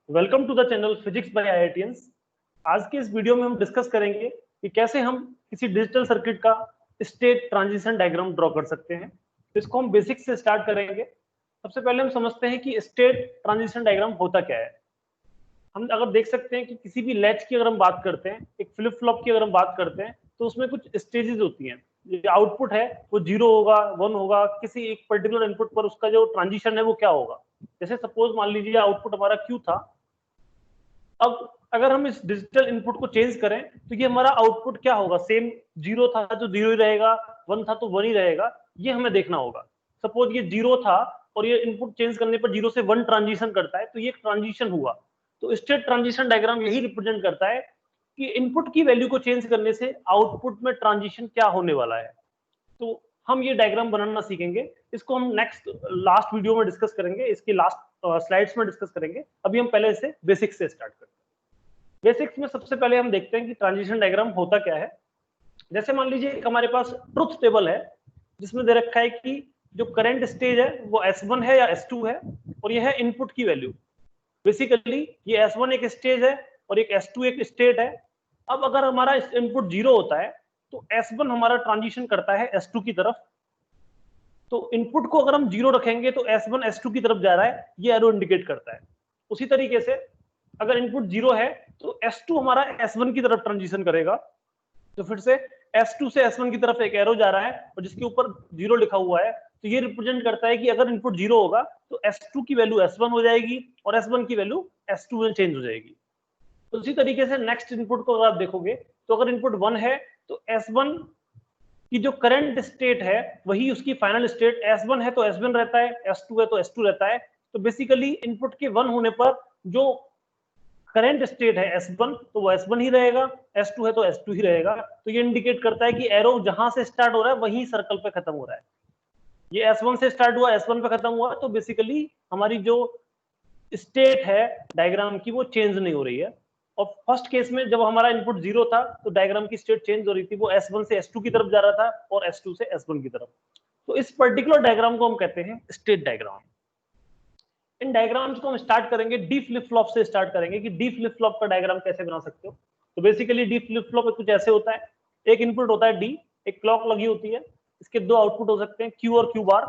Welcome to the channel physics by IITians. आज के इस वीडियो में हम डिस्कस करेंगे कि कैसे हम किसी डिजिटल सर्किट का स्टेट ट्रांजिशन डायग्राम ड्रॉ कर सकते हैं। तो इसको हम बेसिक से स्टार्ट करेंगे। सबसे पहले हम समझते हैं कि स्टेट ट्रांजिशन डायग्राम होता क्या है। हम अगर देख सकते हैं कि किसी भी लैच की अगर हम बात करते हैं, एक फ्लिप फ्लॉप की अगर हम बात करते हैं, तो उसमें कुछ स्टेजेस होती हैं। जो आउटपुट है वो 0 होगा, 1 होगा, किसी एक पर्टिकुलर इनपुट पर उसका जो ट्रांजिशन है वो क्या होगा। जैसे सपोज मान लीजिए आउटपुट हमारा Q था। अब अगर हम इस डिजिटल इनपुट को चेंज करें तो ये हमारा आउटपुट क्या होगा। सेम 0 था तो 0 ही रहेगा, 1 था तो 1 ही रहेगा, ये हमें देखना होगा। सपोज ये 0 था और ये इनपुट चेंज करने पर 0 से 1 ट्रांजिशन करता है, तो ये ट्रांजिशन हुआ। तो स्टेट ट्रांजिशन डायग्राम यही रिप्रेजेंट करता है कि इनपुट की वैल्यू को चेंज करने से आउटपुट में ट्रांजिशन क्या होने वाला है। तो हम ये डायग्राम बनाना सीखेंगे। इसको हम नेक्स्ट लास्ट वीडियो में डिस्कस करेंगे, इसके लास्ट स्लाइड्स में डिस्कस करेंगे। अभी हम पहले इसे बेसिक से स्टार्ट करते हैं। बेसिक्स में सबसे पहले हम देखते हैं कि ट्रांजिशन डायग्राम होता क्या है। जैसे मान लीजिए एक हमारे पास ट्रुथ टेबल है जिसमें दे रखा है कि जो करंट स्टेज है वो S1 है या S2 है, और यह है इनपुट की वैल्यू। बेसिकली ये S1 एक स्टेज है और एक S2 एक स्टेट है। अब अगर हमारा इनपुट 0 होता है तो S1 हमारा ट्रांजिशन करता है S2 की तरफ। तो इनपुट को अगर हम 0 रखेंगे तो S1 S2 की तरफ जा रहा है, ये एरो इंडिकेट करता है। उसी तरीके से अगर इनपुट 0 है तो S2 हमारा S1 की तरफ ट्रांजिशन करेगा। तो फिर से S2 से S1 की तरफ एक एरो जा रहा है और जिसके ऊपर 0 लिखा हुआ है, तो ये रिप्रेजेंट करता है कि अगर इनपुट 0 होगा तो S2 की वैल्यू S1 हो जाएगी और S1 की वैल्यू S2 में चेंज हो जाएगी। तो उसी तरीके से नेक्स्ट इनपुट को अगर आप देखोगे तो अगर इनपुट 1 है तो S1 की जो करंट स्टेट है वही उसकी फाइनल स्टेट। S1 है तो S1 रहता है, S2 है तो S2 रहता है। तो बेसिकली इनपुट के 1 होने पर जो करंट स्टेट है S1 तो वो S1 ही रहेगा, S2 है तो S2 ही रहेगा। तो ये इंडिकेट करता है कि एरो जहां से स्टार्ट हो रहा है वहीं सर्कल पे खत्म हो रहा है। ये S1 से स्टार्ट हुआ, S1 पे खत्म हुआ, तो बेसिकली हमारी जो स्टेट है डायग्राम की वो चेंज नहीं हो रही है। और फर्स्ट केस में जब हमारा इनपुट 0 था तो डायग्राम की स्टेट चेंज हो रही थी, वो S1 से S2 की तरफ जा रहा था और S2 से S1 की तरफ। तो इस पर्टिकुलर डायग्राम को हम कहते हैं स्टेट डायग्राम। इन डायग्राम्स को हम स्टार्ट करेंगे डी फ्लिप फ्लॉप से स्टार्ट करेंगे कि डी फ्लिप फ्लॉप का डायग्राम कैसे बना सकते हो। तो बेसिकली डी फ्लिप फ्लॉप कुछ ऐसे होता है। एक इनपुट होता है डी, एक क्लॉक लगी होती है, इसके दो आउटपुट हो सकते हैं क्यू और क्यू बार।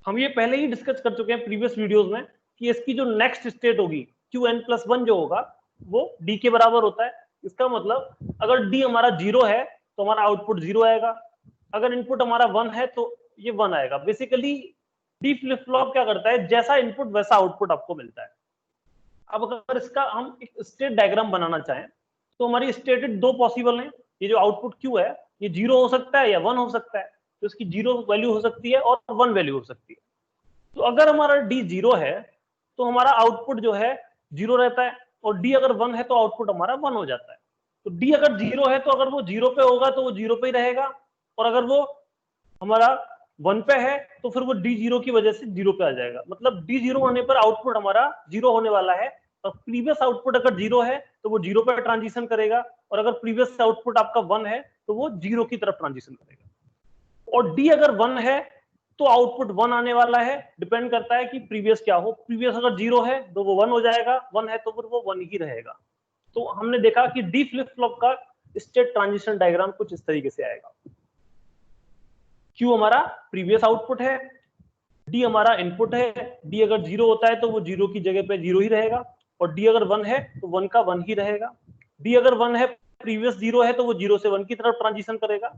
हम ये पहले ही डिस्कस कर चुके हैं प्रीवियस वीडियोस में कि इसकी जो नेक्स्ट स्टेट होगी Qn+1 जो होगा वो D के बराबर होता है। इसका मतलब अगर D हमारा 0 है तो हमारा आउटपुट 0 आएगा, अगर इनपुट हमारा 1 है तो ये 1 आएगा। बेसिकली डी फ्लिप फ्लॉप क्या करता है, जैसा इनपुट वैसा आउटपुट आपको मिलता है। अब अगर इसका हम एक स्टेट डायग्राम बनाना चाहें तो हमारी स्टेटेड दो पॉसिबल हैं। ये जो आउटपुट Q है ये 0 हो सकता है या 1 हो सकता है। तो इसकी 0 वैल्यू हो सकती है और 1 वैल्यू हो सकती है। तो अगर हमारा D 0 है तो हमारा आउटपुट जो है 0 रहता है, और D अगर 1 है तो आउटपुट हमारा 1 हो जाता है। तो D अगर 0 है तो अगर वो 0 पे होगा तो वो 0 पे ही रहेगा, और अगर वो हमारा 1 पे है तो फिर वो D 0 की वजह से 0 पे आ जाएगा। मतलब D 0 होने पर आउटपुट हमारा 0 होने वाला है। और प्रीवियस आउटपुट अगर 0 है तो वो 0 पे ट्रांजिशन करेगा, और अगर प्रीवियस आउटपुट आपका 1 है तो वो 0 की तरफ ट्रांजिशन करेगा। और D अगर 1 है तो आउटपुट 1 आने वाला है। डिपेंड करता है कि प्रीवियस क्या हो। प्रीवियस अगर 0 है तो वो 1 हो जाएगा, 1 है तो फिर वो 1 ही रहेगा। तो हमने देखा कि डी फ्लिप फ्लॉप का स्टेट ट्रांजिशन डायग्राम कुछ इस तरीके से आएगा। Q हमारा प्रीवियस आउटपुट है, D हमारा इनपुट है। D अगर 0 होता है तो वो 0 की जगह पे 0 ही रहेगा, और D अगर 1 है तो 1 का 1 ही रहेगा। D अगर 1 है, प्रीवियस 0 है तो वो 0 से 1 की तरफ ट्रांजिशन करेगा।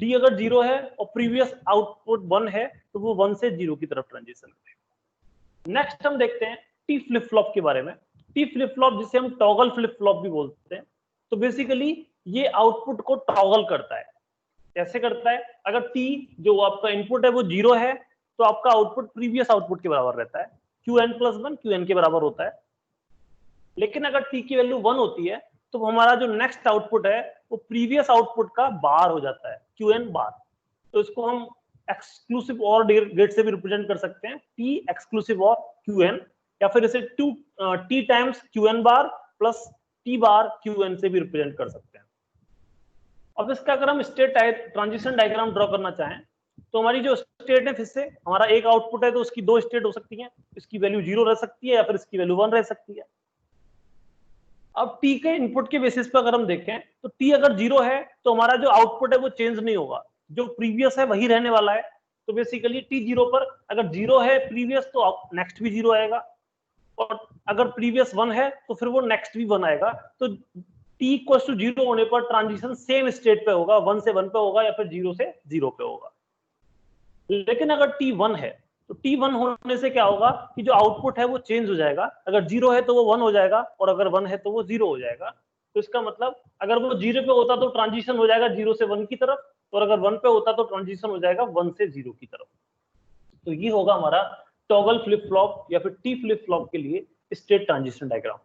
D अगर 0 है और प्रीवियस आउटपुट 1 है तो वो 1 से 0 की तरफ ट्रांजिशन करेगा। नेक्स्ट हम देखते हैं T फ्लिप फ्लॉप के बारे में। T फ्लिप फ्लॉप जिसे हम टॉगल फ्लिप फ्लॉप भी बोलते हैं। तो बेसिकली ये आउटपुट को टॉगल करता है। कैसे करता है, अगर T जो आपका इनपुट है वो 0 है तो आपका आउटपुट प्रीवियस आउटपुट के बराबर रहता है, Qn+1 Qn के बराबर होता है। लेकिन अगर T की वैल्यू 1 होती है तो हमारा जो नेक्स्ट आउटपुट है वो प्रीवियस आउटपुट का बार हो जाता है, Qn बार। तो इसको हम एक्सक्लूसिव और गेट से भी रिप्रेजेंट कर सकते हैं, T एक्सक्लूसिव और Qn, या फिर इसे T टाइम्स Qn बार प्लस T बार Qn से भी रिप्रेजेंट कर सकते हैं। अब इसका अगर हम स्टेट ट्रांजिशन डायग्राम ड्रॉ करना चाहें तो हमारी जो स्टेट है, फिर से हमारा एक आउटपुट है तो उसकी दो स्टेट हो सकती हैं, इसकी वैल्यू 0 रह सकती है या फिर इसकी वैल्यू 1 रह सकती है। अब टी के इनपुट के बेसिस पर अगर हम देखें तो टी अगर 0 है तो हमारा जो आउटपुट है वो चेंज नहीं होगा, जो प्रीवियस है वही रहने वाला है। तो बेसिकली टी 0 पर अगर 0 है प्रीवियस तो नेक्स्ट भी 0 आएगा, और अगर प्रीवियस 1 है तो फिर वो नेक्स्ट भी 1 आएगा। तो टी इक्वल टू 0 होने पर ट्रांजिशन सेम स्टेट पे होगा, 1 से 1 पे होगा या फिर 0 से 0 पे होगा। लेकिन अगर टी 1 है तो टी 1 होने से क्या होगा कि जो आउटपुट है वो चेंज हो जाएगा, अगर 0 है तो वो 1 हो जाएगा और अगर 1 है तो वो 0 हो जाएगा। तो इसका मतलब अगर वो 0 पे होता तो ट्रांजिशन हो जाएगा 0 से 1 की तरफ, और अगर 1 पे होता तो ट्रांजिशन हो जाएगा 1 से 0 की तरफ। तो ये होगा हमारा टॉगल फ्लिप फ्लॉप या फिर टी फ्लिप फ्लॉप के लिए स्टेट ट्रांजिशन डायग्राम।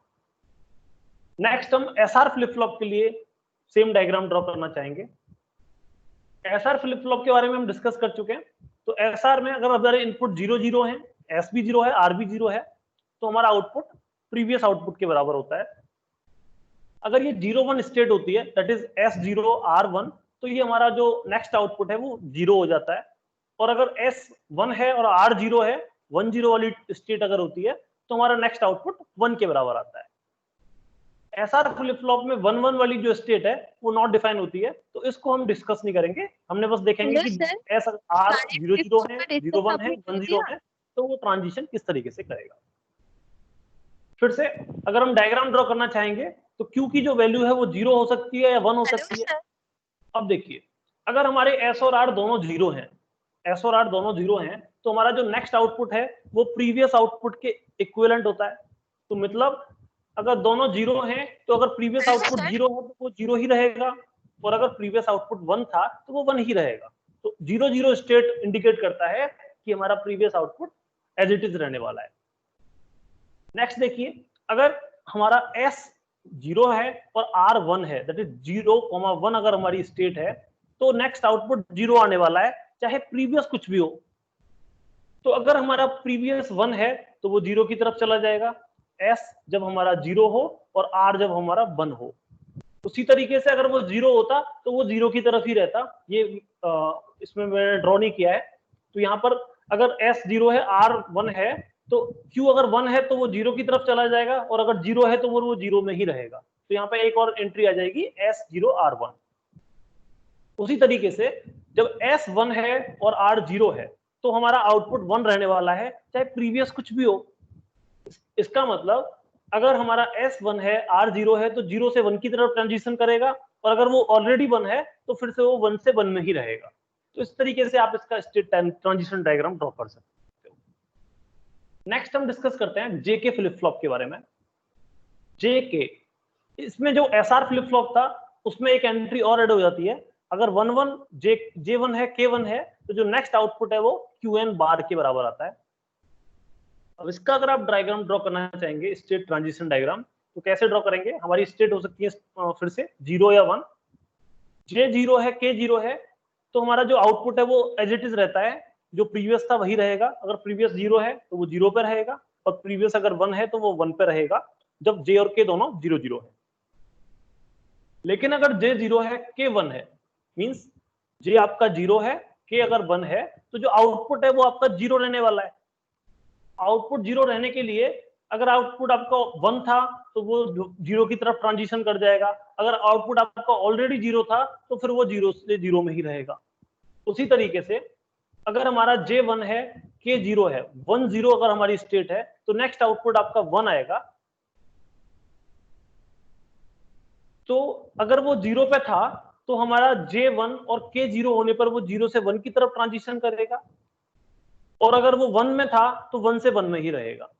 नेक्स्ट हम एसआर फ्लिप फ्लॉप के लिए सेम डायग्राम ड्रॉ करना चाहेंगे। एसआर फ्लिप फ्लॉप के बारे में हम डिस्कस कर चुके हैं। तो एसआर में अगर हमारे इनपुट 0 0 है, एस भी 0 है, आर भी 0 है, तो हमारा आउटपुट प्रीवियस आउटपुट के बराबर होता है। अगर ये 0 1 स्टेट होती है, दैट इज एस 0 आर 1, तो ये हमारा जो नेक्स्ट आउटपुट है वो 0 हो जाता है। और अगर एस 1 है और आर 0 है, 1 0 वाली स्टेट अगर होती है तो हमारा नेक्स्ट आउटपुट 1 के बराबर आता है। एसआर फ्लिप फ्लॉप में 1 1 वाली जो स्टेट है वो नॉट डिफाइन होती है, तो इसको हम डिस्कस नहीं करेंगे। हमने बस देखेंगे कि एस आर 0 0 है, 0 1 है, 1 0 है, तो वो ट्रांजिशन किस तरीके से करेगा। फिर से अगर हम डायग्राम ड्रॉ करना चाहेंगे तो क्यू की जो वैल्यू है वो 0 हो सकती है या 1 हो सकती है। अब देखिए, अगर हमारे एस और आर दोनों 0 हैं, एस और आर दोनों 0 हैं, तो हमारा जो नेक्स्ट आउटपुट है वो प्रीवियस आउटपुट के इक्विवेलेंट होता है। तो मतलब अगर दोनों 0 हैं तो अगर प्रीवियस आउटपुट 0 है तो वो 0 ही रहेगा, और अगर प्रीवियस आउटपुट 1 था तो वो 1 ही रहेगा। तो 0 0 स्टेट इंडिकेट करता है कि हमारा previous output as it is रहने वाला है। नेक्स्ट देखिए, अगर हमारा एस 0 है और आर 1 है, दैट इज 0 1 अगर हमारी स्टेट है, तो नेक्स्ट आउटपुट 0 आने वाला है, चाहे प्रीवियस कुछ भी हो। तो अगर हमारा प्रीवियस 1 है तो वो 0 की तरफ चला जाएगा, एस जब हमारा 0 हो और आर जब हमारा 1 हो। उसी तरीके से अगर वो 0 होता तो वो 0 की तरफ ही रहता। ये इसमें मैंने ड्रॉ नहीं किया है। तो यहाँ पर अगर एस 0 है, आर 1 है, तो क्यू अगर 1 है तो वो 0 की तरफ चला जाएगा, और अगर 0 है तो वो 0 में ही रहेगा। तो यहाँ पे एक और एंट्री आ जाएगी एस 0 आर 1। उसी तरीके से जब एस 1 है और आर 0 है तो हमारा आउटपुट 1 रहने वाला है, चाहे प्रीवियस कुछ भी हो। इसका मतलब अगर हमारा एस 1 है, आर 0 है, तो 0 से 1 की तरफ ट्रांजिशन करेगा, और अगर वो ऑलरेडी 1 है तो फिर से वो 1 से 1 में ही रहेगा। तो इस तरीके से आप इसका स्टेट ट्रांजिशन डायग्राम ड्रॉ कर सकते हो। नेक्स्ट हम डिस्कस करते हैं जेके फ्लिप फ्लॉप के बारे में। जेके, इसमें जो एसआर फ्लिप फ्लॉप था उसमें एक एंट्री और ऐड हो जाती है। अगर 1 1 जे 1 है, के 1 है, तो जो नेक्स्ट आउटपुट है वो क्यू एन बार के बराबर आता है। अब इसका अगर आप डायग्राम ड्रॉ करना चाहेंगे, स्टेट ट्रांजिशन डायग्राम, तो कैसे ड्रॉ करेंगे। हमारी स्टेट हो सकती है फिर से 0 या 1। जे 0 है, के 0 है, तो हमारा जो आउटपुट है वो एज इट इज रहता है, जो प्रीवियस था वही रहेगा। अगर प्रीवियस 0 है तो वो 0 पे रहेगा, और प्रीवियस अगर 1 है तो वो 1 पे रहेगा, जब जे और के दोनों 0 0 है। लेकिन अगर जे 0 है, के 1 है, मींस जे आपका 0 है, के अगर 1 है, तो जो आउटपुट है वो आपका 0 रहने वाला है। आउटपुट 0 रहने के लिए अगर आउटपुट आपका 1 था तो वो 0 की तरफ ट्रांजिशन कर जाएगा, अगर आउटपुट आपका ऑलरेडी 0 था तो फिर वो 0 से 0 में ही रहेगा। उसी तरीके से अगर हमारा J1 है, K0 है, 1 0 अगर हमारी स्टेट है, तो नेक्स्ट आउटपुट आपका 1 आएगा। तो अगर वो 0 पे था तो हमारा J1 और K0 होने पर वो 0 से 1 की तरफ ट्रांजिशन करेगा, और अगर वो 1 में था तो 1 से 1 में ही रहेगा।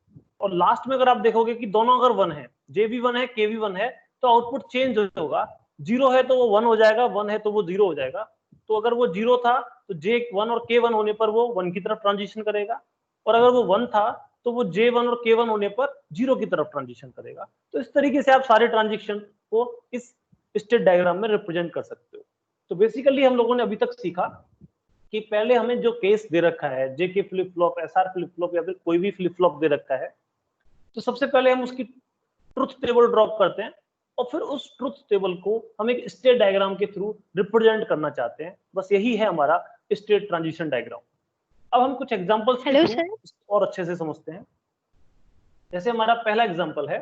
और लास्ट में अगर आप देखोगे कि दोनों अगर 1 है, J भी 1 है, K भी 1 है, तो आउटपुट चेंज होगा। 0 है तो वो 1 हो जाएगा, 1 है तो वो 0 हो जाएगा। तो अगर वो 0 था तो J1 और K1 होने पर वो 1 की तरफ ट्रांजिशन करेगा, और अगर वो 1 था तो वो J1 और K1 होने पर 0 की तरफ ट्रांजिशन करेगा। तो इस तरीके से आप सारे ट्रांजिशन को इस स्टेट डायग्राम में रिप्रेजेंट कर सकते हो। तो बेसिकली हम लोगों ने अभी तक सीखा कि पहले हमें जो केस दे रखा है, JK flip flop, SR flip flop या फिर कोई भी फ्लिप फ्लॉप दे रखा है, तो सबसे पहले हम उसकी ट्रुथ टेबल ड्रॉ करते हैं, और फिर उस ट्रुथ टेबल को हम एक स्टेट डायग्राम के थ्रू रिप्रेजेंट करना चाहते हैं। बस यही है हमारा स्टेट ट्रांजिशन डायग्राम। अब हम कुछ एग्जांपल्स के थ्रू और अच्छे से समझते हैं। जैसे हमारा पहला एग्जांपल है,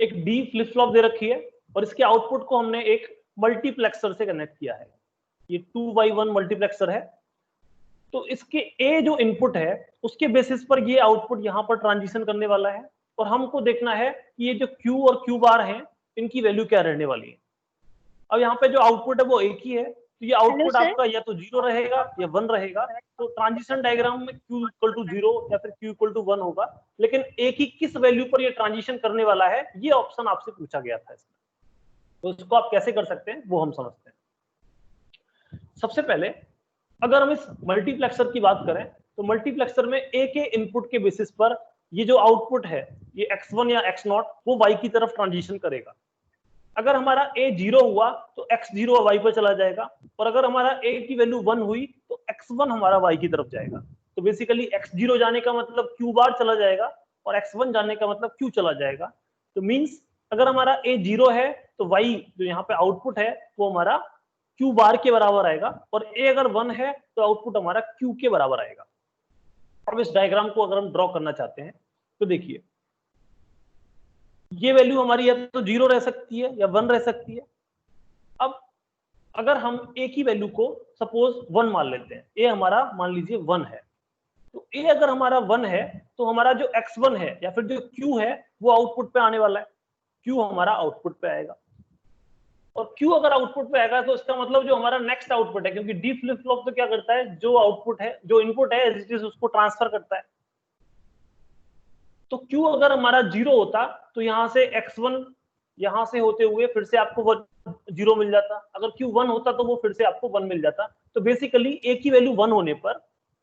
एक डी फ्लिप फ्लॉप दे रखी है और इसके आउटपुट को हमने एक मल्टीप्लेक्सर से कनेक्ट किया है। ये 2x1 मल्टीप्लेक्सर है। तो इसके ए जो इनपुट है उसके बेसिस पर ये आउटपुट यहाँ पर ट्रांजिशन करने वाला है और हमको देखना है कि ये जो Q और Q बार है इनकी वैल्यू क्या रहने वाली है। अब यहाँ पे जो आउटपुट है वो एक ही है, तो ये आउटपुट आपका या तो 0 रहेगा या 1 रहेगा। तो ट्रांजिशन डायग्राम में Q इक्वल टू 0 या फिर Q इक्वल टू 1 होगा, लेकिन एक ही किस वैल्यू पर ये ट्रांजिशन करने वाला है ये ऑप्शन आपसे पूछा गया था इसमें। तो इसको आप कैसे कर सकते हैं वो हम समझते हैं। सबसे पहले अगर हम इस मल्टीप्लेक्सर की बात करें तो मल्टीप्लेक्सर में ए के इनपुट के बेसिस पर ये जो आउटपुट है ये x1 या x0 वो y की तरफ ट्रांजिशन करेगा। अगर हमारा a 0 हुआ तो x0 y पर चला जाएगा, और अगर हमारा a की वैल्यू 1 हुई तो x1 हमारा y की तरफ जाएगा। तो बेसिकली x0 जाने का मतलब q बार चला जाएगा और x1 जाने का मतलब q चला जाएगा। तो मींस अगर हमारा a 0 है तो y जो यहाँ पे आउटपुट है वो हमारा q बार के बराबर आएगा, और a अगर 1 है तो आउटपुट हमारा q के बराबर आएगा। अब इस डायग्राम को अगर हम ड्रॉ करना चाहते हैं तो देखिए ये वैल्यू हमारी या तो 0 रह सकती है या 1 रह सकती है। अब अगर हम a की वैल्यू को सपोज 1 मान लेते हैं, a हमारा मान लीजिए 1 है, तो a अगर हमारा 1 है तो हमारा जो x1 है या फिर जो q है वो आउटपुट पे आने वाला है, q हमारा आउटपुट पे आएगा। और Q अगर आउटपुट पे आएगा तो इसका मतलब जो हमारा नेक्स्ट आउटपुट है, क्योंकि डी फ्लिप फ्लॉप तो क्या करता है, जो आउटपुट है जो इनपुट है एज इट इज उसको ट्रांसफर करता है। तो Q अगर हमारा 0 होता तो यहां से x1 यहां से होते हुए फिर से आपको वो 0 मिल जाता, अगर Q 1 होता तो वो फिर से आपको 1 मिल जाता। तो बेसिकली a की वैल्यू 1 होने पर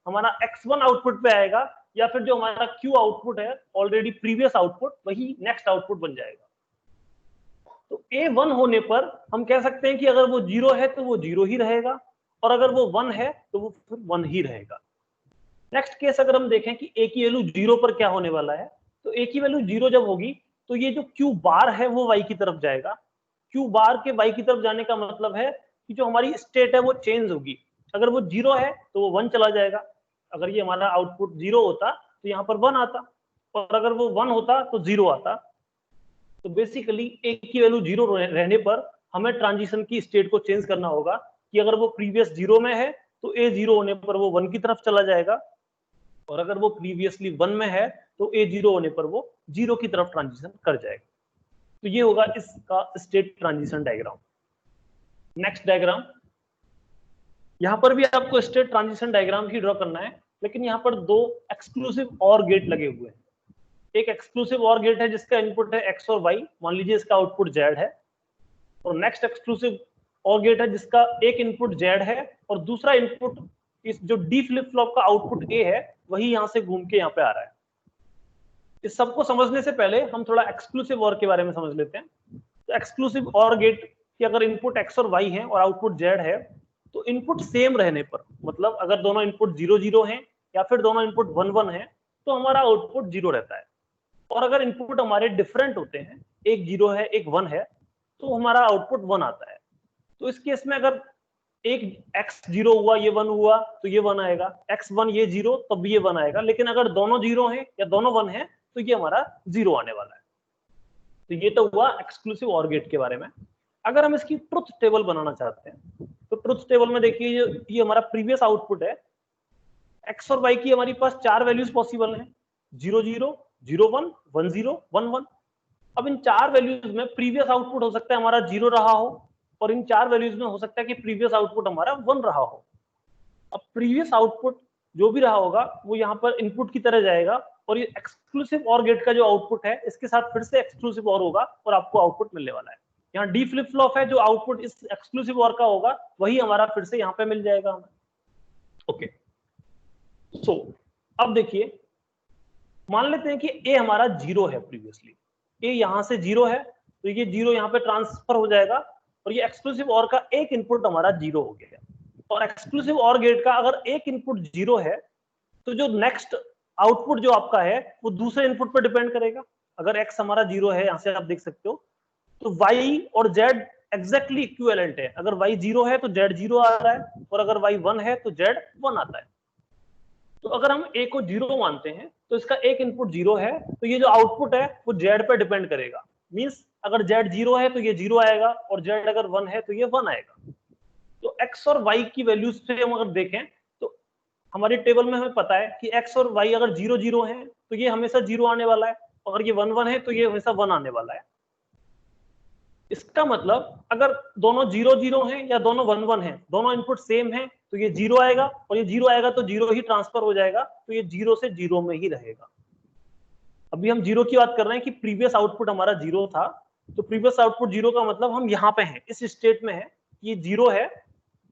हमारा x1 आउटपुट पे आएगा, या फिर जो हमारा Q आउटपुट है ऑलरेडी प्रीवियस आउटपुट वही नेक्स्ट आउटपुट बन जाएगा। तो a 1 होने पर हम कह सकते हैं कि अगर वो 0 है तो वो 0 ही रहेगा, और अगर वो 1 है तो वो फिर 1 ही रहेगा। नेक्स्ट केस अगर हम देखें कि a की वैल्यू 0 पर क्या होने वाला है, तो a की वैल्यू 0 जब होगी तो ये जो q बार है वो y की तरफ जाएगा। q बार के y की तरफ जाने का मतलब है कि जो हमारी स्टेट है वो चेंज होगी। अगर वो 0 है तो वो 1 चला जाएगा, अगर ये हमारा आउटपुट 0 होता तो यहाँ पर 1 आता, और अगर वो 1 होता तो 0 आता। तो बेसिकली a की वैल्यू 0 रहने पर हमें ट्रांजिशन की स्टेट को चेंज करना होगा कि अगर वो प्रीवियस 0 में है तो a 0 होने पर वो 1 की तरफ चला जाएगा, और अगर वो प्रीवियसली 1 में है तो a 0 होने पर वो 0 की तरफ ट्रांजिशन कर जाएगा। तो ये होगा इसका state transition diagram. Next diagram, यहां पर भी आपको स्टेट ट्रांजिशन डायग्राम ही ड्रॉ करना है, लेकिन यहाँ पर दो एक्सक्लूसिव और गेट लगे हुए हैं। एक एक्सक्लूसिव और गेट है जिसका इनपुट है x और y, मान लीजिए इसका आउटपुट z है, और नेक्स्ट एक्सक्लूसिव और गेट है जिसका एक इनपुट z है और दूसरा इनपुट इस जो डी फ्लिप फ्लॉप का आउटपुट a है वही यहां से घूम के यहाँ पे आ रहा है। इस सबको समझने से पहले हम थोड़ा एक्सक्लूसिव और के बारे में समझ लेते हैं। तो एक्सक्लूसिव और गेट की अगर इनपुट x और y है और आउटपुट z है, तो इनपुट सेम रहने पर, मतलब अगर दोनों इनपुट 0 0 हैं या फिर दोनों इनपुट 1 1 है तो हमारा आउटपुट 0 रहता है। और अगर इनपुट हमारे डिफरेंट होते हैं, एक 0 है एक 1 है, तो हमारा आउटपुट 1 आता है। तो इस केस में अगर एक x 0 हुआ ये 1 हुआ तो ये 1 आएगा, x 1 ये 0 तब ये 1 आएगा, लेकिन अगर दोनों 0 हैं या दोनों 1 है तो ये हमारा 0 आने वाला है। तो ये तो हुआ एक्सक्लूसिव और गेट के बारे में। अगर हम इसकी ट्रुथ टेबल बनाना चाहते हैं तो ट्रुथ टेबल में देखिए ये हमारा प्रीवियस आउटपुट है, x और y की हमारी पास 4 वैल्यूज पॉसिबल हैं, 0 0 0 1 1 0 1 1। अब इन 4 वैल्यूज में प्रीवियस आउटपुट हो सकता है हमारा 0 रहा हो, और इन 4 वैल्यूज में हो सकता है कि प्रीवियस आउटपुट हमारा 1 रहा हो। अब प्रीवियस आउटपुट जो भी रहा होगा वो यहाँ पर इनपुट की तरह जाएगा, और ये एक्सक्लूसिव और गेट का जो आउटपुट है इसके साथ फिर से एक्सक्लूसिव और होगा और आपको आउटपुट मिलने वाला है। यहाँ डी फ्लिप फ्लॉप है, जो आउटपुट इस एक्सक्लूसिव और का होगा वही हमारा फिर से यहाँ पे मिल जाएगा हमें। ओके, सो अब देखिए मान लेते हैं कि ए हमारा 0 है, प्रीवियसली ए यहां से 0 है तो ये 0 यहाँ पे ट्रांसफर हो जाएगा, और ये एक्सक्लूसिव और का एक इनपुट हमारा 0 हो गया। और एक्सक्लूसिव और गेट का अगर एक इनपुट 0 है तो जो नेक्स्ट आउटपुट जो आपका है वो दूसरे इनपुट पर डिपेंड करेगा। अगर x हमारा 0 है, यहां से आप देख सकते हो, तो y और z एग्जैक्टली इक्विवेलेंट है। अगर y 0 है तो z 0 आ रहा है, और अगर y 1 है तो z 1 आता है। तो अगर हम a को 0 मानते हैं तो इसका एक इनपुट 0 है, तो ये जो आउटपुट है वो z पे डिपेंड करेगा। मींस अगर z 0 है तो ये 0 आएगा, और z अगर 1 है तो ये 1 आएगा। तो x और y की वैल्यूज से हम अगर देखें तो हमारी टेबल में हमें पता है कि x और y अगर 0 0 है तो ये हमेशा 0 आने वाला है, अगर ये 1 1 है तो ये हमेशा 1 आने वाला है। इसका मतलब अगर दोनों 0 0 हैं या दोनों 1 1 हैं, दोनों इनपुट सेम हैं, तो ये 0 आएगा, और ये 0 आएगा तो 0 ही ट्रांसफर हो जाएगा, तो ये 0 से 0 में ही रहेगा। अभी हम 0 की बात कर रहे हैं कि प्रीवियस आउटपुट हमारा 0 था, तो प्रीवियस आउटपुट 0 का मतलब हम यहाँ पे हैं, इस स्टेट में है, ये 0 है,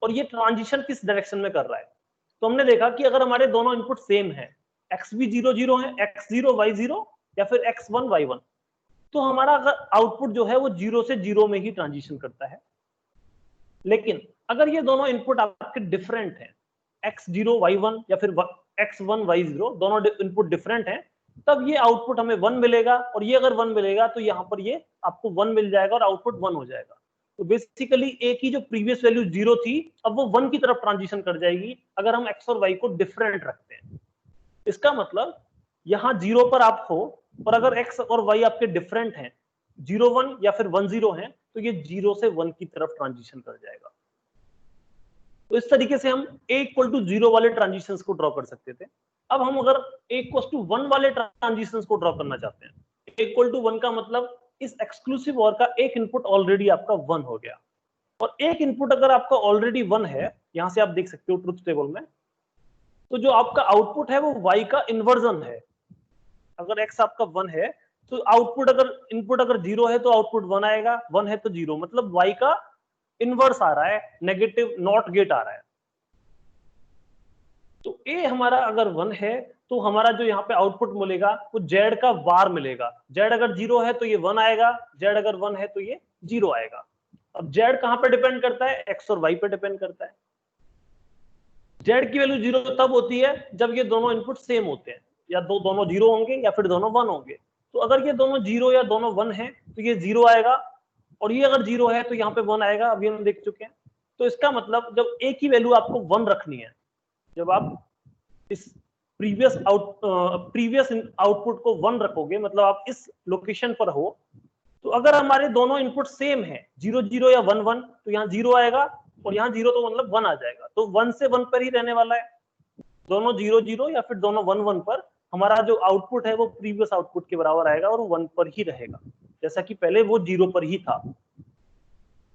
और ये ट्रांजिशन किस डायरेक्शन में कर रहा है। तो हमने देखा कि अगर हमारे दोनों इनपुट सेम है, x भी 0 0 है, x0 y0 या फिर x1 y1, तो हमारा अगर आउटपुट जो है वो 0 से 0 में ही ट्रांजिशन करता है। लेकिन अगर ये दोनों इनपुट आपके डिफरेंट हैं, x0 y1 या फिर x1 y0, दोनों इनपुट डिफरेंट हैं, तब ये आउटपुट हमें 1 मिलेगा, और ये अगर 1 मिलेगा तो यहाँ पर ये आपको 1 मिल जाएगा और आउटपुट 1 हो जाएगा। तो बेसिकली a की जो प्रीवियस वैल्यू 0 थी, अब वो 1 की तरफ ट्रांजिशन कर जाएगी अगर हम x और y को डिफरेंट रखते हैं। इसका मतलब यहाँ 0 पर आप हो, और अगर x और y आपके डिफरेंट हैं, 0 1 या फिर 1 0 हैं, तो ये 0 से 1 की तरफ ट्रांजिशन कर जाएगा। तो इस तरीके से हम a इक्वल टू 0 वाले ट्रांजिशंस को ड्रॉ कर सकते थे। अब हम अगर a इक्वल टू 1 वाले ट्रांजिशंस को ड्रॉ करना चाहते हैं, a इक्वल टू 1 का मतलब इस एक्सक्लूसिव और का एक इनपुट ऑलरेडी आपका 1 हो गया, और एक इनपुट अगर आपका ऑलरेडी 1 है, यहां से आप देख सकते हो ट्रुथ टेबल में, तो जो आपका आउटपुट है वो y का इन्वर्जन है। अगर x आपका 1 है तो आउटपुट अगर इनपुट अगर 0 है तो आउटपुट 1 आएगा, 1 है तो 0, मतलब y का इनवर्स आ रहा है, नेगेटिव नॉट गेट आ रहा है। तो a हमारा अगर 1 है तो हमारा जो यहाँ पे आउटपुट मिलेगा वो z का बार मिलेगा। z अगर 0 है तो ये 1 आएगा, z अगर 1 है तो ये 0 आएगा। अब z कहां पे डिपेंड करता है? x और y पे डिपेंड करता है। z की वैल्यू 0 तब होती है जब ये दोनों इनपुट सेम होते हैं, या दोनों 0 होंगे या फिर दोनों 1 होंगे। तो अगर ये दोनों 0 या दोनों 1 है तो ये 0 आएगा, और ये अगर 0 है तो यहाँ पे 1 आएगा, अभी हम देख चुके हैं। तो इसका मतलब जब a की वैल्यू आपको 1 रखनी है, जब आप इस प्रीवियस आउटपुट को 1 रखोगे, मतलब आप इस लोकेशन पर हो, तो अगर हमारे दोनों इनपुट सेम है, 0 0 या 1 1, तो यहाँ 0 आएगा, और यहाँ 0 तो मतलब 1 आ जाएगा। तो 1 से 1 पर ही रहने वाला है, दोनों 0 0 या फिर दोनों 1 1 पर हमारा जो आउटपुट है वो प्रीवियस आउटपुट के बराबर आएगा, और वो 1 पर ही रहेगा, जैसा कि पहले वो 0 पर ही था।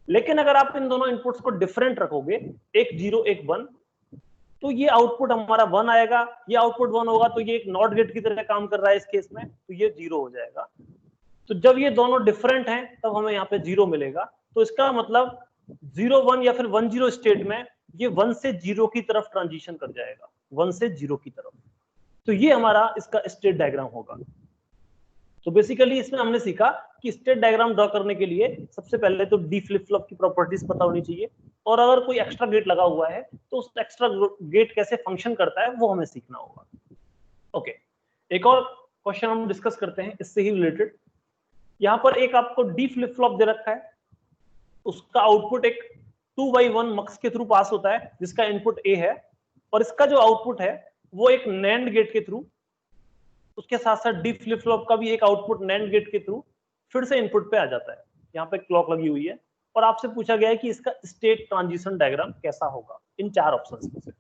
लेकिन अगर आप इन दोनों इनपुट्स को डिफरेंट रखोगे, एक 0 एक 1, तो ये आउटपुट हमारा 1 आएगा, ये आउटपुट 1 होगा, तो ये एक नॉट गेट की तरह काम कर रहा है इस केस में, तो ये 0 हो जाएगा। तो जब ये दोनों डिफरेंट हैं तब हमें यहाँ पे 0 मिलेगा। तो इसका मतलब 0 1 या फिर 1 0 स्टेट में ये 1 से 0 की तरफ ट्रांजिशन कर जाएगा, 1 से 0 की तरफ। तो ये हमारा इसका स्टेट डायग्राम होगा। तो बेसिकली इसमें हमने सीखा कि स्टेट डायग्राम ड्रॉ करने के लिए सबसे पहले तो डी फ्लिप फ्लॉप की प्रॉपर्टीज पता होनी चाहिए, और अगर कोई एक्स्ट्रा गेट लगा हुआ है तो उस एक्स्ट्रा गेट कैसे फंक्शन करता है वो हमें सीखना होगा। ओके, एक और क्वेश्चन हम डिस्कस करते हैं इससे ही रिलेटेड। यहाँ पर एक आपको डी फ्लिप फ्लॉप दे रखा है, उसका आउटपुट एक 2x1 मक्स के थ्रू पास होता है, जिसका इनपुट ए है, और इसका जो आउटपुट है वो एक नैंड गेट के थ्रू, उसके साथ साथ डी फ्लिप फ्लॉप का भी एक आउटपुट नैंड गेट के थ्रू फिर से इनपुट पे आ जाता है। यहाँ पे क्लॉक लगी हुई है, और आपसे पूछा गया है कि इसका स्टेट ट्रांजिशन डायग्राम कैसा होगा इन 4 ऑप्शंस में से।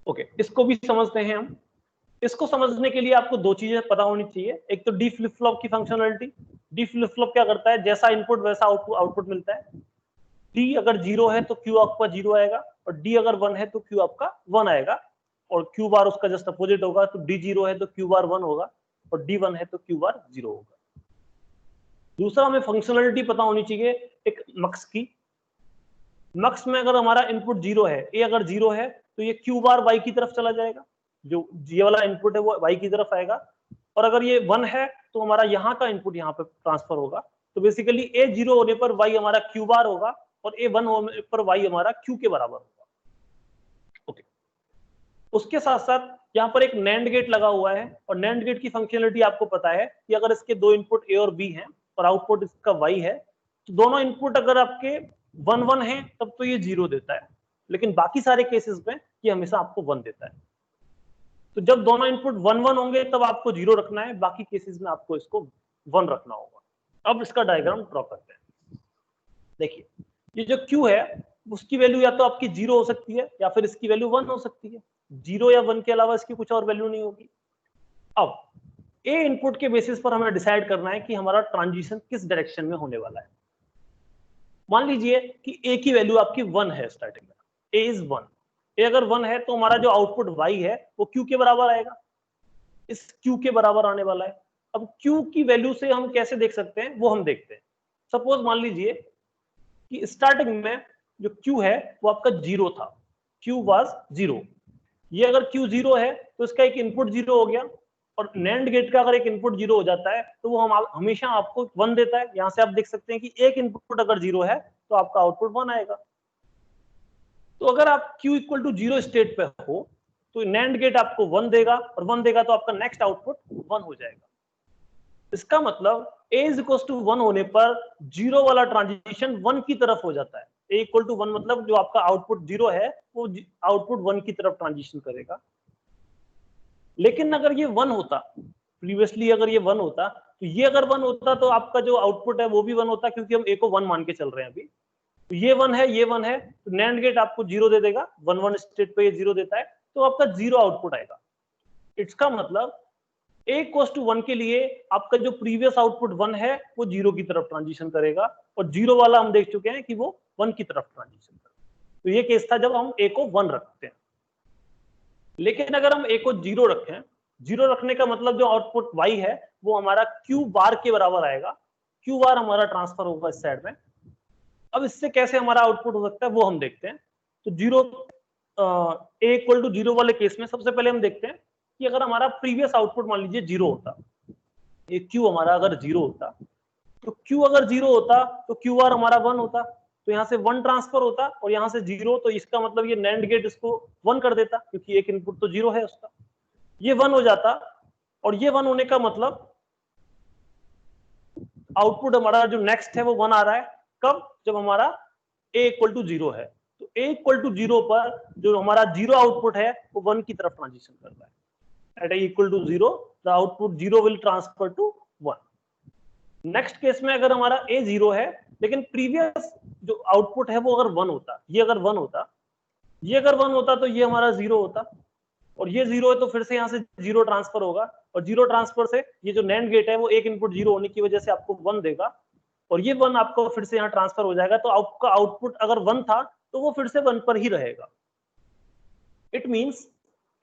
ओके, इसको भी समझते हैं हम। इसको समझने के लिए आपको 2 चीजें पता होनी चाहिए। एक तो डी फ्लिप फ्लॉप की फंक्शनलिटी। डी फ्लिप फ्लॉप क्या करता है? जैसा इनपुट वैसा आउटपुट मिलता है। डी अगर 0 है तो क्यू आपका 0 आएगा, और डी अगर 1 है तो क्यू आपका 1 आएगा, और क्यू बार उसका जस्ट अपोजिट होगा। तो डी 0 है तो क्यू बार 1 होगा, और डी 1 है तो क्यू बार 0 होगा। दूसरा, हमें फंक्शनलिटी पता होनी चाहिए एक मक्स की। मक्स में अगर हमारा इनपुट 0 है, ए अगर 0 है तो ये क्यू बार वाई की तरफ चला जाएगा, जो ये वाला इनपुट है वो वाई की तरफ आएगा, और अगर ये 1 है तो हमारा यहाँ का इनपुट यहाँ पे ट्रांसफर होगा। तो बेसिकली ए 0 होने पर वाई हमारा क्यू बार होगा, और ए 1 होने पर वाई हमारा क्यू के बराबर होगा। ओके, उसके साथ साथ यहाँ पर एक नैंड गेट लगा हुआ है, और नैंड गेट की फंक्शनलिटी आपको पता है कि अगर इसके 2 इनपुट ए और बी हैं और आउटपुट इसका वाई है, तो दोनों इनपुट अगर आपके 1 1 है तब तो ये 0 देता है, लेकिन बाकी सारे केसेस में ये हमेशा आपको 1 देता है। तो जब दोनों इनपुट 1 1 होंगे तब आपको 0 रखना है, बाकी केसेस में आपको इसको 1 रखना होगा। अब इसका डायग्राम ड्रॉ करते हैं। देखिए ये जो Q है उसकी वैल्यू या तो आपकी 0 हो सकती है या फिर इसकी वैल्यू 1 हो सकती है। 0 या 1 के अलावा इसकी कुछ और वैल्यू नहीं होगी। अब ए इनपुट के बेसिस पर हमें डिसाइड करना है कि हमारा ट्रांजिशन किस डायरेक्शन में होने वाला है। मान लीजिए कि ए की वैल्यू आपकी 1 है स्टार्टिंग में, ए इज 1। ए अगर 1 है तो हमारा जो आउटपुट वाई है वो क्यू के बराबर आएगा, इस क्यू के बराबर आने वाला है। अब क्यू की वैल्यू से हम कैसे देख सकते हैं वो हम देखते हैं। सपोज मान लीजिए कि स्टार्टिंग में जो क्यू है वो आपका 0 था, क्यू वाज 0। ये अगर क्यू 0 है तो इसका एक इनपुट 0 हो गया, और नैंड गेट का अगर एक इनपुट 0 हो जाता है तो वो हम हमेशा आपको 1 देता है। यहां से आप देख सकते हैं कि एक इनपुट अगर 0 है तो आपका आउटपुट 1 आएगा। तो अगर आप Q इक्वल टू 0 स्टेट पे हो तो नैंड गेट आपको 1 देगा, और 1 देगा तो आपका नेक्स्ट आउटपुट 1 हो जाएगा। इसका मतलब A इज इक्वल टू 1 होने पर 0 वाला ट्रांजिशन 1 की तरफ हो जाता है। A इक्वल टू 1 मतलब जो आपका आउटपुट 0 है वो आउटपुट 1 की तरफ ट्रांजिशन करेगा। लेकिन अगर ये 1 होता, प्रीवियसली अगर ये 1 होता, तो ये अगर 1 होता तो आपका जो आउटपुट है वो भी 1 होता, क्योंकि हम A को 1 मान के चल रहे हैं अभी। तो ये 1 है, ये 1 है, तो नैंड गेट आपको 0 दे देगा, 1 1 स्टेट पे ये 0 देता है, तो आपका 0 आउटपुट आएगा। इसका मतलब A इक्वल टू 1 के लिए आपका जो प्रीवियस आउटपुट 1 है वो 0 की तरफ ट्रांजिशन करेगा, और 0 वाला हम देख चुके हैं कि वो 1 की तरफ ट्रांजिशन करेगा। तो ये केस था जब हम A को 1 रखते हैं। लेकिन अगर हम A को 0 रखें, 0 रखने का मतलब जो आउटपुट Y है वो हमारा Q बार के बराबर आएगा। Q बार हमारा ट्रांसफर होगा इस साइड में। अब इससे कैसे हमारा आउटपुट हो सकता है वो हम देखते हैं। तो 0 A इक्वल टू 0 वाले केस में सबसे पहले हम देखते हैं कि अगर हमारा प्रीवियस आउटपुट मान लीजिए 0 होता, ये Q हमारा अगर 0 होता, तो Q अगर 0 होता तो Q बार हमारा 1 होता, तो यहाँ से 1 ट्रांसफर होता, और यहाँ से 0, तो इसका मतलब ये नैंड गेट इसको 1 कर देता, क्योंकि एक इनपुट तो 0 है उसका। ये 1 हो जाता, और ये 1 होने का मतलब आउटपुट हमारा जो नेक्स्ट है वो 1 आ रहा है। कब? जब हमारा A इक्वल टू 0 है। तो A इक्वल टू 0 पर जो हमारा 0 आउटपुट है वो 1 की तरफ ट्रांजिशन कर रहा है। At A equal to 0, the output 0 will transfer to 1. Next case में अगर हमारा A 0 है, लेकिन प्रीवियस जो आउटपुट है वो अगर 1 होता, ये अगर 1 होता, ये अगर 1 होता तो ये हमारा 0 होता, और ये 0 है तो फिर से यहाँ से 0 ट्रांसफर होगा, और 0 ट्रांसफर से ये जो नैंड गेट है वो एक इनपुट 0 होने की वजह से आपको 1 देगा, और ये 1 आपको फिर से यहाँ ट्रांसफर हो जाएगा। तो आपका आउटपुट अगर 1 था तो वो फिर से 1 पर ही रहेगा। इट मींस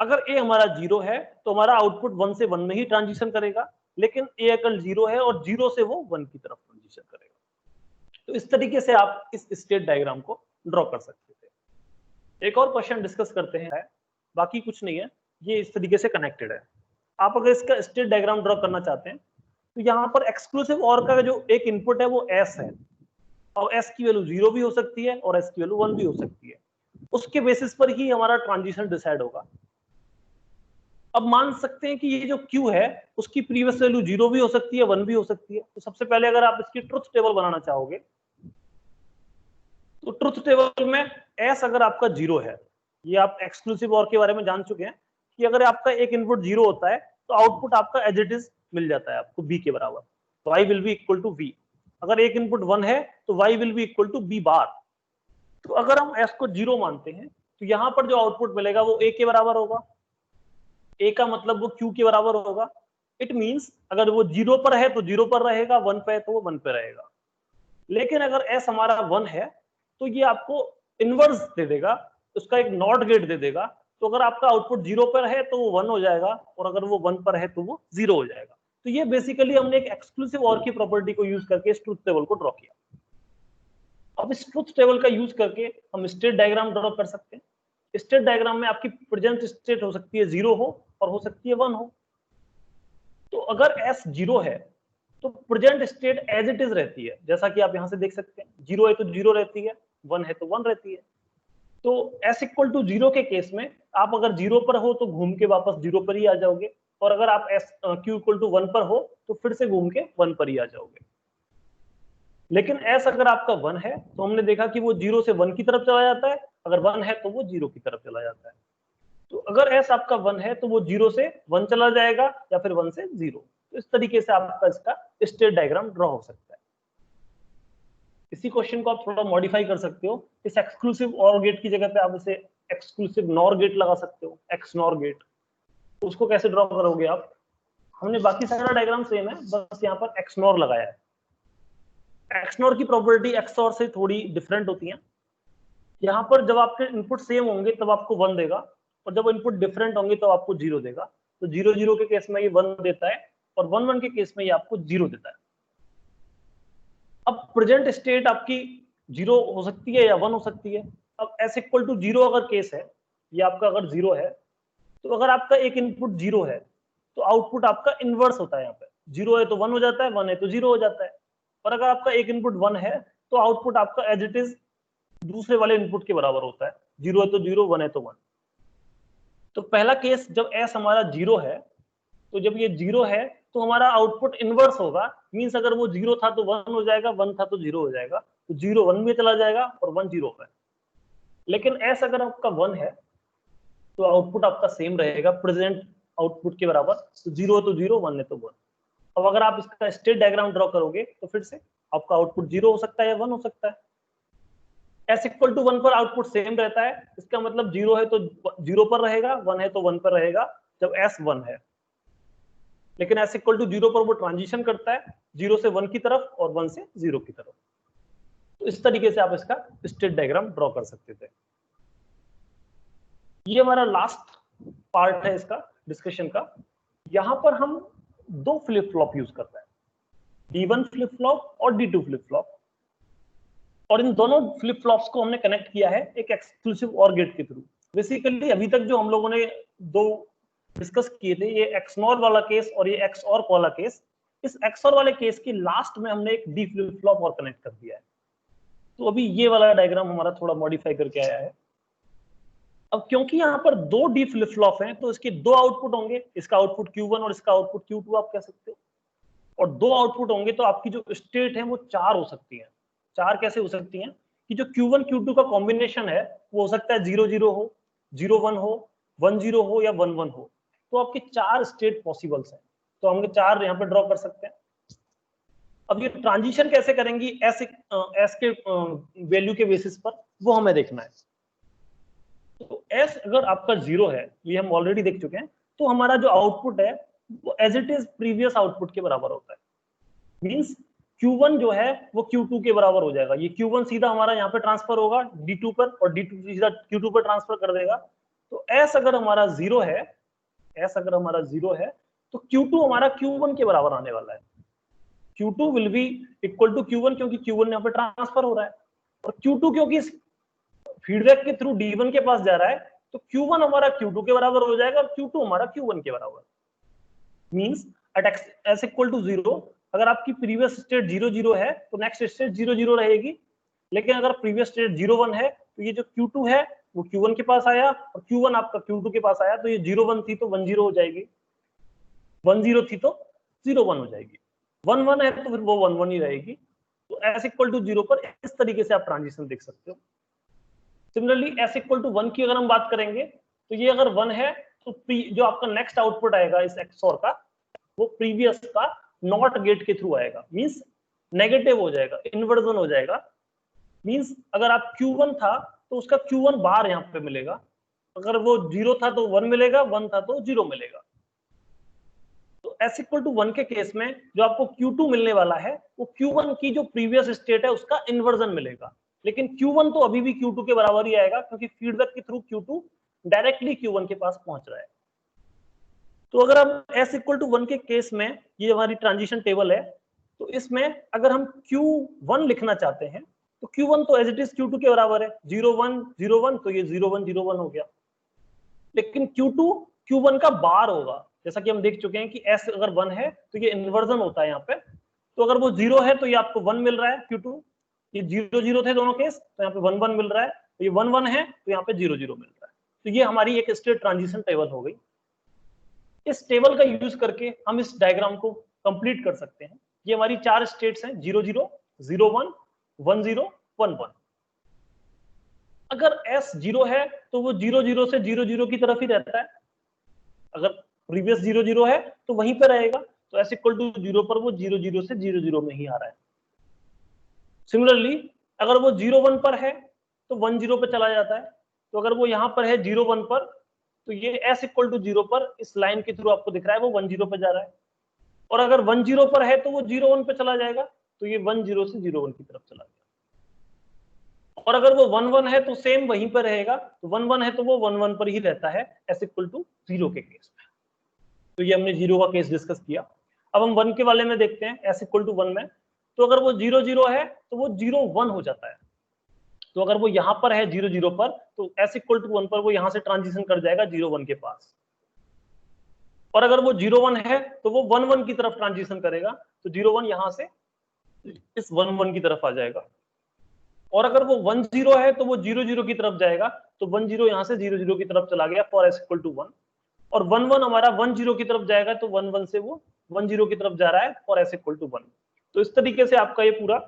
अगर A हमारा 0 है तो हमारा आउटपुट 1 से 1 में ही ट्रांजिशन करेगा, लेकिन A अगर 0 है और 0 से वो 1 की तरफ ट्रांजिशन करेगा। तो इस तरीके से आप इस स्टेट डायग्राम को ड्रॉ कर सकते थे। एक और क्वेश्चन डिस्कस करते हैं, बाकी कुछ नहीं है, ये इस तरीके से कनेक्टेड है। आप अगर इसका स्टेट डायग्राम ड्रॉ करना चाहते हैं तो यहाँ पर एक्सक्लूसिव और का जो एक इनपुट है वो S है, और S की वैल्यू 0 भी हो सकती है और S की वैल्यू 1 भी हो सकती है। उसके बेसिस पर ही हमारा ट्रांजिशन डिसाइड होगा। अब मान सकते हैं कि ये जो Q है उसकी प्रीवियस वैल्यू 0 भी हो सकती है, 1 भी हो सकती है। तो सबसे पहले अगर आप इसकी ट्रुथ टेबल बनाना चाहोगे तो ट्रुथ टेबल में S अगर आपका 0 है, ये आप एक्सक्लूसिव और के बारे में जान चुके हैं कि अगर आपका एक इनपुट 0 होता है तो आउटपुट आपका एज इट इज मिल जाता है आपको B के बराबर। Y will be equal to V। अगर एक इनपुट 1 है तो Y will be equal to B bar. तो अगर हम S को 0 मानते हैं तो यहाँ पर जो आउटपुट मिलेगा वो A के बराबर होगा। A का मतलब वो Q के बराबर होगा। इट मींस अगर वो 0 पर है तो 0 पर रहेगा, 1 पे है तो वो 1 पे रहेगा। लेकिन अगर S हमारा 1 है तो ये आपको इनवर्स दे देगा, उसका एक नॉट गेट दे देगा। तो अगर आपका आउटपुट 0 पर है तो वो 1 हो जाएगा, और अगर वो 1 पर है तो वो 0 हो जाएगा। तो ये बेसिकली हमने एक एक्सक्लूसिव और की प्रॉपर्टी को यूज करके इस ट्रुथ टेबल को ड्रॉ किया। अब इस ट्रुथ टेबल का यूज करके हम स्टेट डायग्राम ड्रॉ कर सकते हैं। स्टेट डायग्राम में आपकी प्रेजेंट स्टेट हो सकती है 0 हो और हो सकती है 1 हो। तो अगर S 0 है तो present state as it is रहती है, जैसा कि आप यहां से देख सकते हैं। 0 है तो 0 रहती है, 1 है तो 1 रहती है। तो S इक्वल टू 0 के केस में आप अगर 0 पर हो तो घूम के वापस 0 पर ही आ जाओगे, और अगर आप Q इक्वल टू 1 पर हो तो फिर से घूम के 1 पर ही आ जाओगे। लेकिन एस अगर आपका 1 है तो हमने देखा कि वो 0 से 1 की तरफ चला जाता है, अगर 1 है तो वो 0 की तरफ चला जाता है। तो अगर एस आपका 1 है तो वो 0 से 1 चला जाएगा या फिर 1 से 0। तो इस तरीके से आपका इसका स्टेट डायग्राम ड्रॉ हो सकता है। इसी क्वेश्चन को आप थोड़ा मॉडिफाई कर सकते हो, इस एक्सक्लूसिव और गेट की जगह पे आप इसे एक्सक्लूसिव नॉर गेट लगा सकते हो, एक्स नॉर गेट। तो उसको कैसे ड्रॉ करोगे आप? हमने बाकी सारा डायग्राम सेम है, बस यहाँ पर एक्स नॉर लगाया है। एक्सनोर की प्रॉपर्टी एक्सओर से थोड़ी डिफरेंट होती है। यहाँ पर जब आपके इनपुट सेम होंगे तब आपको 1 देगा, और जब इनपुट डिफरेंट होंगे तो आपको 0 देगा। तो 0 0 के केस में ये 1 देता है, और 1 1 के केस में ये आपको 0 देता है। अब प्रेजेंट स्टेट आपकी 0 हो सकती है या 1 हो सकती है। अब एस इक्वल टू 0 अगर केस है, ये आपका अगर 0 है, तो अगर आपका एक इनपुट 0 है तो आउटपुट आपका इनवर्स होता है। यहाँ पे 0 है तो 1 हो जाता है, 1 है तो 0 हो जाता है। और अगर आपका एक इनपुट 1 है तो आउटपुट आपका एज इट इज दूसरे वाले इनपुट के बराबर होता है। 0 है तो 0, 1 है तो 1। तो पहला केस जब एस हमारा 0 है, तो जब ये 0 है तो हमारा आउटपुट इनवर्स होगा। मींस अगर वो 0 था तो 1 हो जाएगा, 1 था तो 0 हो जाएगा। तो 0 1 में चला जाएगा और 1 0 पे। लेकिन एस अगर आपका 1 है तो आउटपुट आपका सेम रहेगा, प्रेजेंट आउटपुट के बराबर। तो 0 है तो 0, 1 है तो 1। अब अगर आप इसका स्टेट डायग्राम ड्रॉ करोगे तो फिर से आपका आउटपुट 0 हो सकता है या 1 हो सकता है। एस इक्वल टू 1 पर आउटपुट सेम रहता है, इसका मतलब 0 है तो 0 पर रहेगा, 1 है तो 1 पर रहेगा जब एस 1 है। लेकिन एस इक्वल टू 0 पर वो ट्रांजिशन करता है 0 से 1 की तरफ और 1 से 0 की तरफ। तो इस तरीके से आप इसका स्टेट डायग्राम ड्रॉ कर सकते थे। ये हमारा लास्ट पार्ट है इसका डिस्कशन का। यहां पर हम 2 फ्लिप फ्लॉप यूज करते हैं, D1 फ्लिप फ्लॉप और D2 फ्लिप फ्लॉप। और इन दोनों फ्लिप फ्लॉप्स को हमने कनेक्ट किया है एक एक्सक्लूसिव और गेट के थ्रू। बेसिकली अभी तक जो हम लोगों ने 2 डिस्कस किए थे, ये एक्सनॉर वाला केस और ये एक्सऑर वाला केस। इस एक्सऑर वाले केस के लास्ट में हमने एक डी फ्लिप फ्लॉप और कनेक्ट कर दिया है। तो अभी ये वाला डायग्राम हमारा थोड़ा मॉडिफाई करके आया है। अब क्योंकि यहाँ पर 2 डी फ्लिप फ्लॉप हैं तो इसके 2 आउटपुट होंगे, इसका आउटपुट Q1 और इसका आउटपुट Q2 आप कह सकते हो। और 2 आउटपुट होंगे तो आपकी जो स्टेट है वो 4 हो सकती है। 4 कैसे हो सकती हैं कि जो Q1 Q2 का कॉम्बिनेशन है वो हो सकता है 0 0 हो, 0 1 हो, 1 0 हो या 1 1 हो। तो आपके 4 स्टेट पॉसिबल्स हैं, तो हम 4 यहाँ पे ड्रॉ कर सकते हैं। अब ये ट्रांजिशन कैसे करेंगी एस के वैल्यू के बेसिस पर, वो हमें देखना है। तो एस अगर आपका 0 है, ये हम ऑलरेडी देख चुके हैं, तो हमारा जो आउटपुट है वो as it is previous output के बराबर होता है। मींस Q1 जो है वो Q2 के बराबर हो जाएगा। ये Q1 सीधा हमारा यहाँ पे ट्रांसफर होगा D2 पर, और D2 सीधा Q2 पर ट्रांसफर कर देगा। तो S अगर हमारा 0 है, S अगर हमारा 0 है तो Q2 हमारा Q1 के बराबर आने वाला है। Q2 will be equal to Q1 क्योंकि Q1 यहाँ पे ट्रांसफर हो रहा है, और Q2 क्योंकि फीडबैक के थ्रू D1 के पास जा रहा है, तो Q1 हमारा Q2 के बराबर हो जाएगा और Q2 हमारा Q1 के बराबर। Means at S equal to 0, अगर आपकी प्रीवियस स्टेट 0 0 है तो नेक्स्ट स्टेट 0 0 रहेगी। लेकिन अगर प्रीवियस स्टेट 0 1 है तो ये जो Q2 है वो Q1 के पास आया, और Q1 आपका Q2 के पास आया, तो ये 0 1 थी तो 1 0 हो जाएगी, 1 0 थी तो 0 1 हो जाएगी, 1 1 है तो फिर वो 1 1 ही रहेगी। तो S इक्वल टू 0 पर इस तरीके से आप ट्रांजिशन देख सकते हो। सिमिलरली S इक्वल टू 1 की अगर हम बात करेंगे तो ये अगर 1 है तो जो आपका नेक्स्ट आउटपुट आएगा इस XOR का, वो प्रीवियस का नॉट गेट के थ्रू आएगा। मींस नेगेटिव हो जाएगा, इन्वर्जन हो जाएगा। मींस अगर आप Q1 था तो उसका Q1 बाहर यहाँ पे मिलेगा, अगर वो 0 था तो 1 मिलेगा, 1 था तो 0 मिलेगा। तो S इक्वल टू 1 के केस में जो आपको Q2 मिलने वाला है वो Q1 की जो प्रीवियस स्टेट है उसका इन्वर्जन मिलेगा। लेकिन Q1 तो अभी भी Q2 के बराबर ही आएगा क्योंकि फीडबैक के थ्रू Q2 डायरेक्टली Q1 के पास पहुंच रहा है। तो अगर हम S इक्वल टू 1 के केस में, ये हमारी ट्रांजिशन टेबल है, तो इसमें अगर हम Q1 लिखना चाहते हैं तो Q1 तो एज इट इज Q2 के बराबर है, 0 1 0 1, तो ये 0 1 0 1 हो गया। लेकिन Q2 Q1 का बार होगा, जैसा कि हम देख चुके हैं कि S अगर 1 है तो ये इन्वर्जन होता है यहाँ पे। तो अगर वो 0 है तो ये आपको 1 मिल रहा है Q2, ये 0 0 थे दोनों केस, तो यहाँ पे 1 1 मिल रहा है, तो ये 1 1 है तो यहाँ पे 0 0 मिल रहा है। तो ये हमारी एक स्टेट ट्रांजिशन टेबल हो गई। इस टेबल का यूज करके हम इस डायग्राम को कंप्लीट कर सकते हैं। ये हमारी 4 स्टेट्स हैं, 0 0 01 10 11। अगर S 0 है तो वो 00 से 00 की तरफ ही रहता है, अगर प्रीवियस 00 है तो वहीं पर रहेगा, तो S इक्वल टू 0 पर वो 00 से 00 में ही आ रहा है। सिमिलरली अगर वो 01 पर है तो 10 पे चला जाता है, तो अगर वो यहाँ पर है 01 पर, तो ये S इक्वल टू 0 पर इस लाइन के थ्रू आपको दिख रहा है वो 10 पे जा रहा है, और अगर 10 पर है तो वो 01 पे चला जाएगा, तो ये 10 से 01 की तरफ चला गया। और अगर वो 11 है तो सेम वहीं पर रहेगा, तो 11 है तो वो 11 पर ही रहता है S इक्वल टू 0 के केस में। तो ये हमने 0 का केस डिस्कस किया। अब हम 1 के वाले में देखते हैं, S इक्वल टू 1 में, तो अगर वो 00 है तो वो 01 हो जाता है, तो अगर वो यहां पर है 00 पर, तो S इक्वल टू 1 पर वो यहां से ट्रांजिशन कर जाएगा 01 के पास, और अगर वो 01 है तो वो 11 की तरफ ट्रांजिशन करेगा, तो 01 यहां से इस 11 की तरफ आ जाएगा, और अगर वो 10 है तो वो 00 की तरफ जाएगा, तो 10 यहां से 00 की तरफ चला गया फॉर S इक्वल टू 1, और 11 हमारा 10 की तरफ जाएगा, तो 11 से वो 10 की तरफ जा रहा है फॉर S इक्वल टू 1। तो इस तरीके से आपका ये पूरा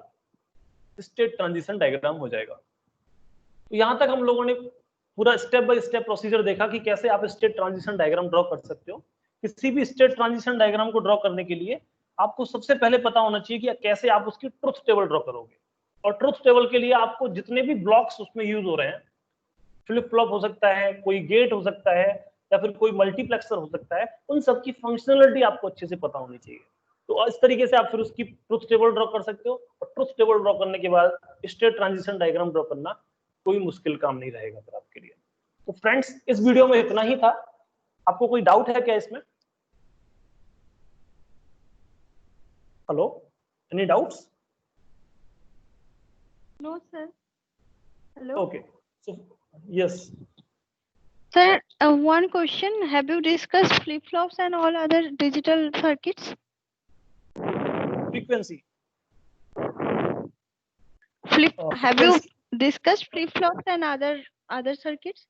स्टेट ट्रांजिशन डायग्राम हो जाएगा। तो यहां तक हम लोगों ने पूरा स्टेप बाय स्टेप प्रोसीजर देखा कि कैसे आप स्टेट ट्रांजिशन डायग्राम ड्रॉ कर सकते हो। किसी भी स्टेट ट्रांजिशन डायग्राम को ड्रॉ करने के लिए आपको सबसे पहले पता होना चाहिए कि कैसे आप उसकी ट्रुथ टेबल ड्रॉ करोगे, और ट्रुथ टेबल के लिए आपको जितने भी ब्लॉक्स उसमें यूज हो रहे हैं, फ्लिप फ्लॉप हो सकता है, कोई गेट हो सकता है, या फिर कोई मल्टीप्लेक्सर हो सकता है, उन सब की फंक्शनलिटी आपको अच्छे से पता होनी चाहिए। तो इस तरीके से आप फिर उसकी ट्रुथ टेबल ड्रॉ कर सकते हो, और ट्रुथ टेबल ड्रॉ करने के बाद स्टेट ट्रांजिशन डायग्राम ड्रॉ करना कोई मुश्किल काम नहीं रहेगा फिर आपके लिए। तो फ्रेंड्स, इस वीडियो में इतना ही था। आपको कोई डाउट है क्या इसमें? Hello, any doubts? No, sir. Hello. Okay, so yes. Sir, one question. Have you discussed flip-flops and all other digital circuits? Frequency. Have you discussed flip-flops and other circuits?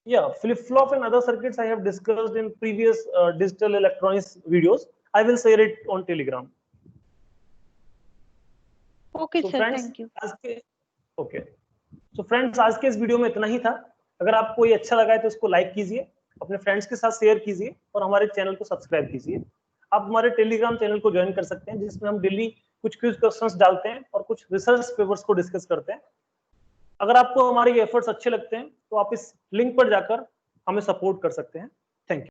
Yeah, flip-flop and other circuits I have discussed in previous digital electronics videos. I will share it on Telegram. Okay, So sir. friends, Thank you. आज के okay. So friends, आज के इस video में इतना ही था। अगर आपको ये अच्छा लगा है तो इसको लाइक कीजिए, अपने फ्रेंड्स के साथ शेयर कीजिए, और हमारे चैनल को सब्सक्राइब कीजिए। आप हमारे टेलीग्राम चैनल को ज्वाइन कर सकते हैं, जिसमें हम डेली कुछ क्विज क्वेश्चंस डालते हैं और कुछ रिसर्च पेपर्स को डिस्कस करते हैं। अगर आपको हमारे ये एफर्ट्स अच्छे लगते हैं तो आप इस लिंक पर जाकर हमें सपोर्ट कर सकते हैं। Thank you.